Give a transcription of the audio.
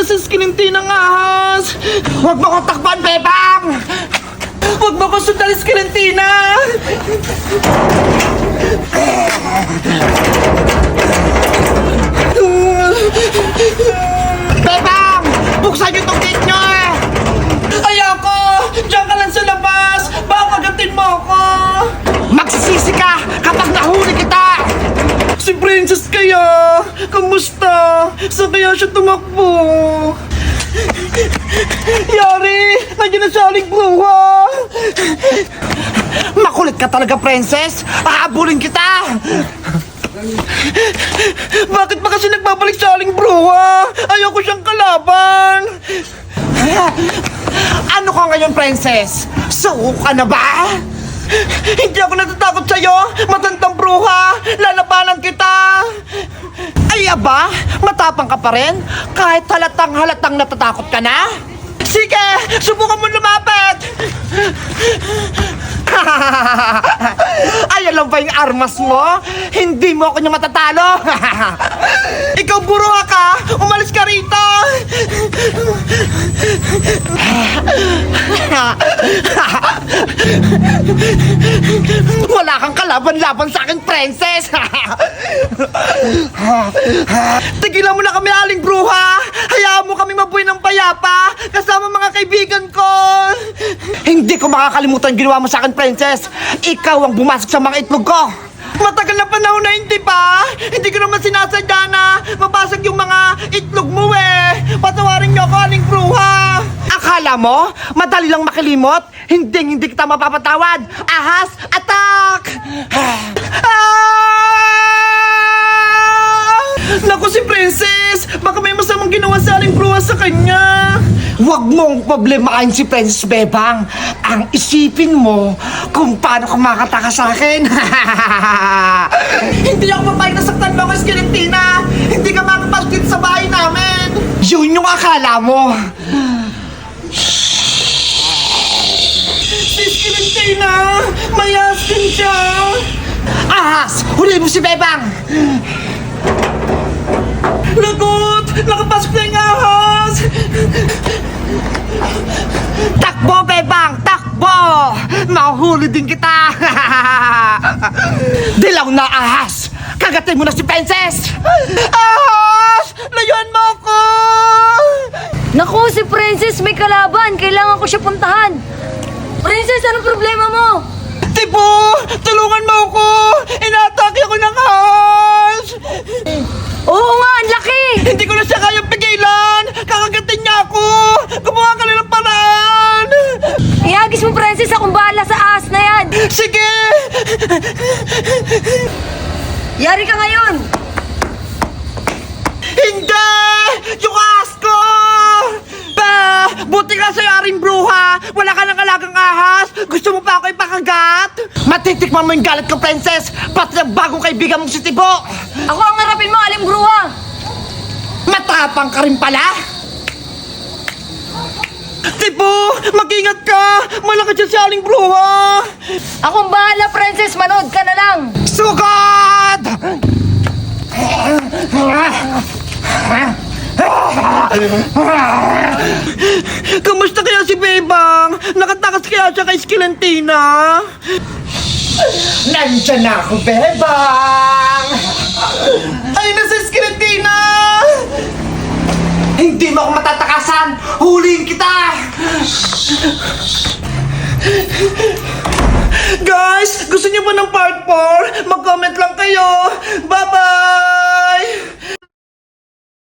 na sa Skeletina ng ahas! Huwag mo kong takpan, Bebang! Huwag mo kong sundan, Skeletina! Bebang! Buksan niyo itong gate niyo! Ayoko! Diyan ka lang sa labas! Baka kagatin mo ako! Magsisisi ka kapag nahuli kita! Si Princess kaya? Kamusta? Saan kaya siya tumakbo? Yari! Nandiyan na siya aling bruha! Makulit ka talaga, Princess! Aabulin kita! Bakit ba kasi nagbabalik sa aling bruha? Ayoko siyang kalaban! Ano ka ngayon, Princess? Suko ka na ba? Hindi ako natatakot sa'yo! Matandang bruha! Lalabanan kita! Ay aba, matapang ka pa rin? Kahit halatang natatakot ka na? Sige, subukan mo lumapit! Ay, alam ba yung armas mo? Hindi mo ako niya matatalo! Ikaw buruha ka! Umalis ka rito! Wala kang kalaban-laban sa akin, Princess! Tigilan mo na kami, aling bruha! Hayaan mo kami mabuhay ng payapa kasama mga kaibigan ko! Hindi ko makakalimutan ginawa mo sa akin, Princess! Ikaw ang bumasok sa mga itlog ko! Matagal na panahon na hindi pa! Hindi ko naman sinasadya na mabasag yung mga itlog mo eh! Patawarin niyo ako, aling bruha! Akala mo? Madali lang makilimot? Hindi kita mapapatawad! Ahas, attack! Naku, si Princess! Baka may masamang ginawa sa aling bruha sa kanya! Huwag mong problemahin si Princess Bebang. Ang isipin mo kung paano ka makataka sa akin. Hindi ako papayag na saktan mo ako, Skeletina. Hindi ka makapalkit sa bahay namin. Yun yung akala mo. Si Skeletina, may askin siya. Ahas, huli mo si Bebang. Lagot! Nakapasok na yung ahas! Takbo, Bebang! Takbo! Mahuli din kita! Dilaw na ahas! Kagatin mo na si Princess! Ahas! Layuan mo ako! Naku, si Princess may kalaban. Kailangan ko siya puntahan. Princess, anong problema mo? Tipo! Tulungan mo ako! Inaatake ako ng ahas! Oo nga, ang laki! Hindi ko na siya kayang pigilan! Kakagatin niya ako! Gumawa ka na ng paraan! Ihagis mo, Princess. Akong bahala sa ahas na yan. Sige! Yari ka ngayon. Hindi! Yung ahas ko! Buti ka sa yaring bruha! Wala ka ng alagang ahas! Gusto mo pa ako ipakagat? Matitikman mo yung galit ko, Princess! Pati ang bagong kaibigan mong si Tibo! Ako ang harapin mo, aling bruha. Matapang ka rin pala! Tibo! Mag-ingat ka! Malakas siya si aling bruha! Akong bahala, Princess. Manood ka na lang. Sugod! Kamusta kaya si Bebang? Nakatakas kaya siya kay Skeletina? Nandiyan na ako, Bebang! Ay, nasa Skeletina! Hindi mo ako matatakasan! Huliin kita! Guys, gusto niyo ba ng part 4? Mag-comment lang kayo!